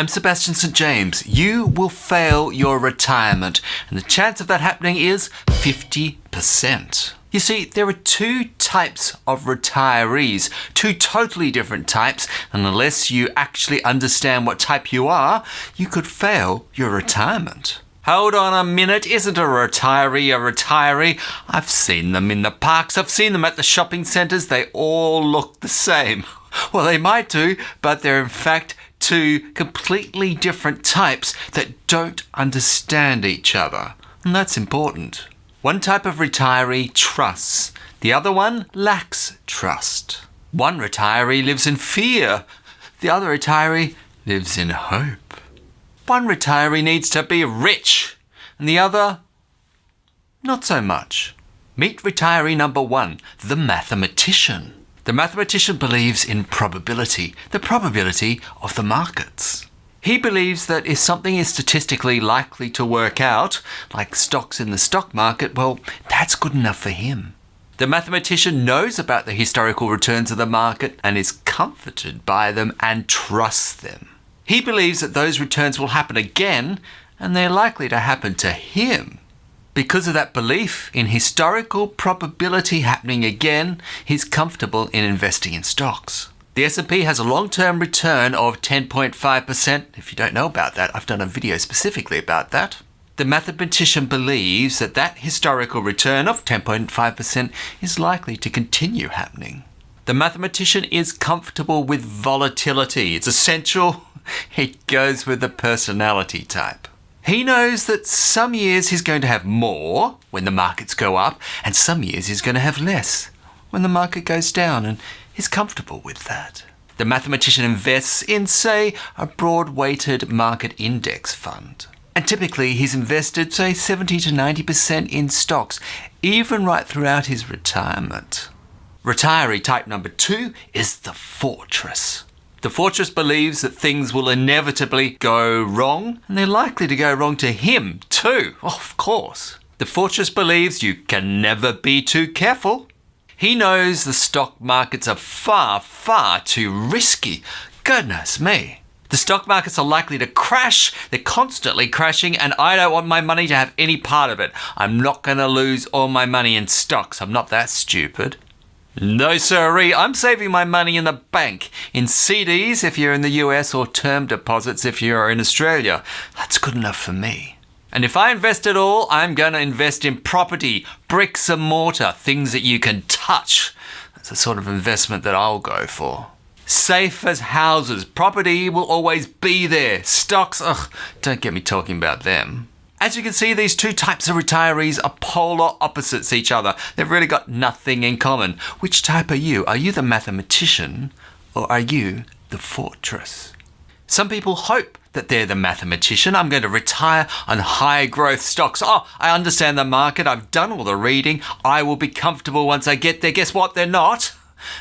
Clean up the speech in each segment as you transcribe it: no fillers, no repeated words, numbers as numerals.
I'm Sebastian St. James. You will fail your retirement, and the chance of that happening is 50%. You see, there are two types of retirees, two totally different types, and unless you actually understand what type you are, you could fail your retirement. Hold on a minute, isn't a retiree a retiree? I've seen them in the parks, I've seen them at the shopping centres, they all look the same. Well, they might do, but they're in fact two completely different types that don't understand each other. And that's important. One type of retiree trusts. The other one lacks trust. One retiree lives in fear. The other retiree lives in hope. One retiree needs to be rich, and the other, not so much. Meet retiree number 1, the mathematician. The mathematician believes in probability, the probability of the markets. He believes that if something is statistically likely to work out, like stocks in the stock market, well, that's good enough for him. The mathematician knows about the historical returns of the market and is comforted by them and trusts them. He believes that those returns will happen again, and they're likely to happen to him. Because of that belief in historical probability happening again, he's comfortable in investing in stocks. The S&P has a long-term return of 10.5%. If you don't know about that, I've done a video specifically about that. The mathematician believes that that historical return of 10.5% is likely to continue happening. The mathematician is comfortable with volatility. It's essential. It goes with the personality type. He knows that some years he's going to have more when the markets go up, and some years he's going to have less when the market goes down, and he's comfortable with that. The mathematician invests in, say, a broad-weighted market index fund. And typically he's invested, say, 70 to 90% in stocks, even right throughout his retirement. Retiree type number 2 is the fortress. The fortress believes that things will inevitably go wrong, and they're likely to go wrong to him too, of course. The fortress believes you can never be too careful. He knows the stock markets are far, far too risky. Goodness me. The stock markets are likely to crash. They're constantly crashing, and I don't want my money to have any part of it. I'm not going to lose all my money in stocks. I'm not that stupid. No sirree, I'm saving my money in the bank, in CDs if you're in the US or term deposits if you're in Australia. That's good enough for me. And if I invest at all, I'm going to invest in property, bricks and mortar, things that you can touch. That's the sort of investment that I'll go for. Safe as houses, property will always be there. Stocks, don't get me talking about them. As you can see, these two types of retirees are polar opposites each other. They've really got nothing in common. Which type are you? Are you the mathematician or are you the fortress? Some people hope that they're the mathematician. I'm going to retire on high growth stocks. I understand the market. I've done all the reading. I will be comfortable once I get there. Guess what? They're not.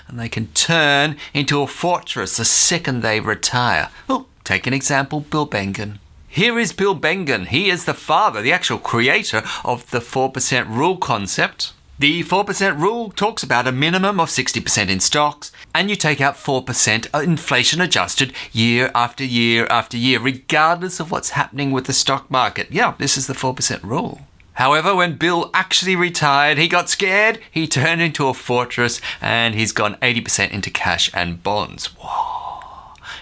And they can turn into a fortress the second they retire. Oh, take an example, Bill Bengen. Here is Bill Bengen. He is the father, the actual creator of the 4% rule concept. The 4% rule talks about a minimum of 60% in stocks, and you take out 4% inflation adjusted year after year after year, regardless of what's happening with the stock market. Yeah, this is the 4% rule. However, when Bill actually retired, he got scared, he turned into a fortress, and he's gone 80% into cash and bonds. Whoa.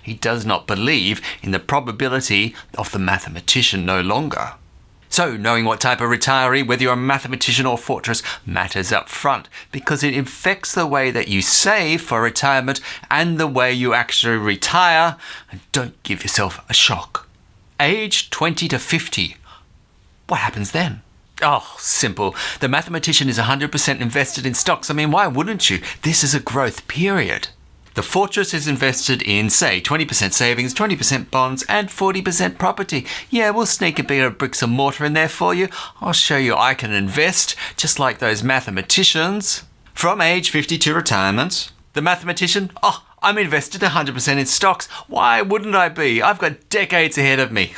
He does not believe in the probability of the mathematician no longer. So knowing what type of retiree, whether you're a mathematician or fortress, matters up front because it affects the way that you save for retirement and the way you actually retire. And don't give yourself a shock. Age 20 to 50. What happens then? Oh, simple. The mathematician is 100% invested in stocks. I mean, why wouldn't you? This is a growth period. The fortress is invested in, say, 20% savings, 20% bonds, and 40% property. Yeah, we'll sneak a bit of bricks and mortar in there for you. I'll show you I can invest, just like those mathematicians. From age 50 to retirement, the mathematician, I'm invested 100% in stocks. Why wouldn't I be? I've got decades ahead of me.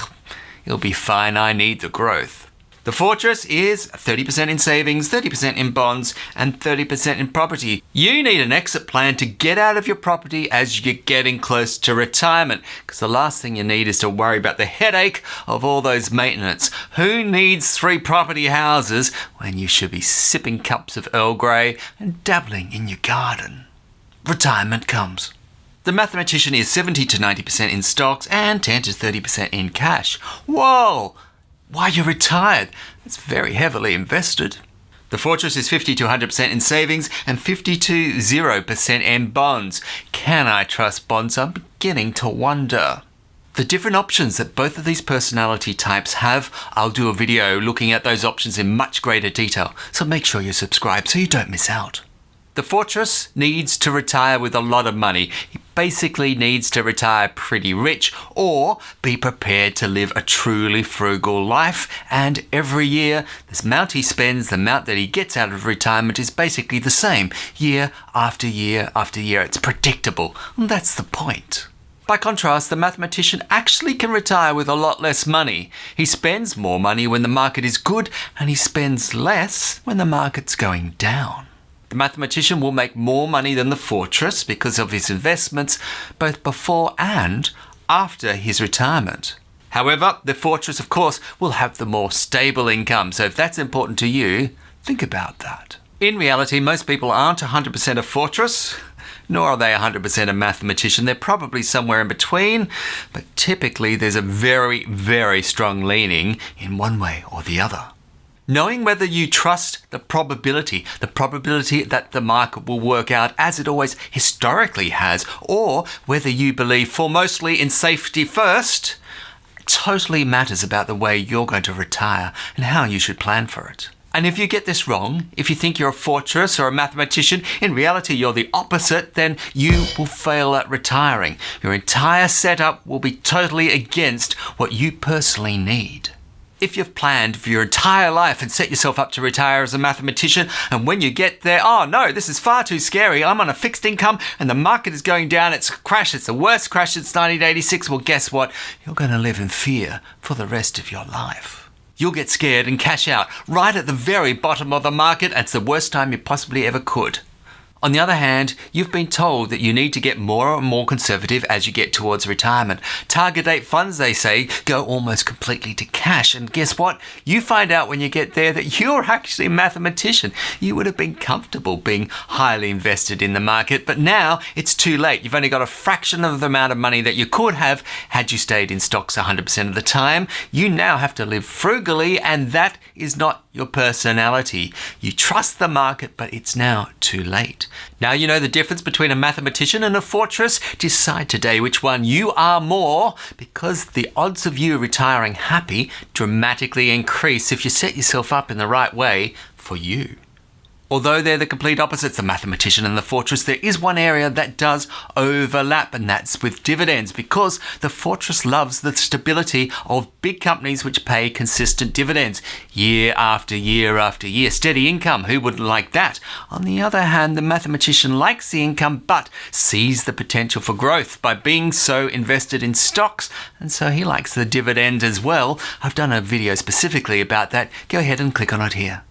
It'll be fine, I need the growth. The fortress is 30% in savings, 30% in bonds, and 30% in property. You need an exit plan to get out of your property as you're getting close to retirement, because the last thing you need is to worry about the headache of all those maintenance. Who needs 3 property houses when you should be sipping cups of Earl Grey and dabbling in your garden? Retirement comes. The Mathematician is 70 to 90% in stocks and 10 to 30% in cash. Whoa! Why you're retired? That's very heavily invested. The Fortress is 50 to 100% in savings and 50 to 0% in bonds. Can I trust bonds? I'm beginning to wonder. The different options that both of these personality types have, I'll do a video looking at those options in much greater detail, so make sure you subscribe so you don't miss out. The Fortress needs to retire with a lot of money. He basically needs to retire pretty rich or be prepared to live a truly frugal life. And every year, the amount he spends, the amount that he gets out of retirement is basically the same year after year after year. It's predictable. And that's the point. By contrast, the Mathematician actually can retire with a lot less money. He spends more money when the market is good and he spends less when the market's going down. The Mathematician will make more money than the Fortress because of his investments both before and after his retirement. However, the Fortress, of course, will have the more stable income, so if that's important to you, think about that. In reality, most people aren't 100% a Fortress, nor are they 100% a Mathematician. They're probably somewhere in between, but typically there's a very, very strong leaning in one way or the other. Knowing whether you trust the probability that the market will work out as it always historically has, or whether you believe foremostly in safety first, totally matters about the way you're going to retire and how you should plan for it. And if you get this wrong, if you think you're a Fortress or a Mathematician, in reality you're the opposite, then you will fail at retiring. Your entire setup will be totally against what you personally need. If you've planned for your entire life and set yourself up to retire as a Mathematician, and when you get there, oh no, this is far too scary, I'm on a fixed income and the market is going down, it's a crash, it's the worst crash since 1986, well guess what? You're going to live in fear for the rest of your life. You'll get scared and cash out right at the very bottom of the market, and it's the worst time you possibly ever could. On the other hand, you've been told that you need to get more and more conservative as you get towards retirement. Target date funds, they say, go almost completely to cash. And guess what? You find out when you get there that you're actually a Mathematician. You would have been comfortable being highly invested in the market, but now it's too late. You've only got a fraction of the amount of money that you could have had you stayed in stocks 100% of the time. You now have to live frugally, and that is not your personality. You trust the market, but it's now too late. Now you know the difference between a Mathematician and a Fortress. Decide today which one you are more, because the odds of you retiring happy dramatically increase if you set yourself up in the right way for you. Although they're the complete opposites, the Mathematician and the Fortress, there is one area that does overlap, and that's with dividends, because the Fortress loves the stability of big companies which pay consistent dividends year after year after year. Steady income, who wouldn't like that? On the other hand, the Mathematician likes the income but sees the potential for growth by being so invested in stocks, and so he likes the dividend as well. I've done a video specifically about that. Go ahead and click on it here.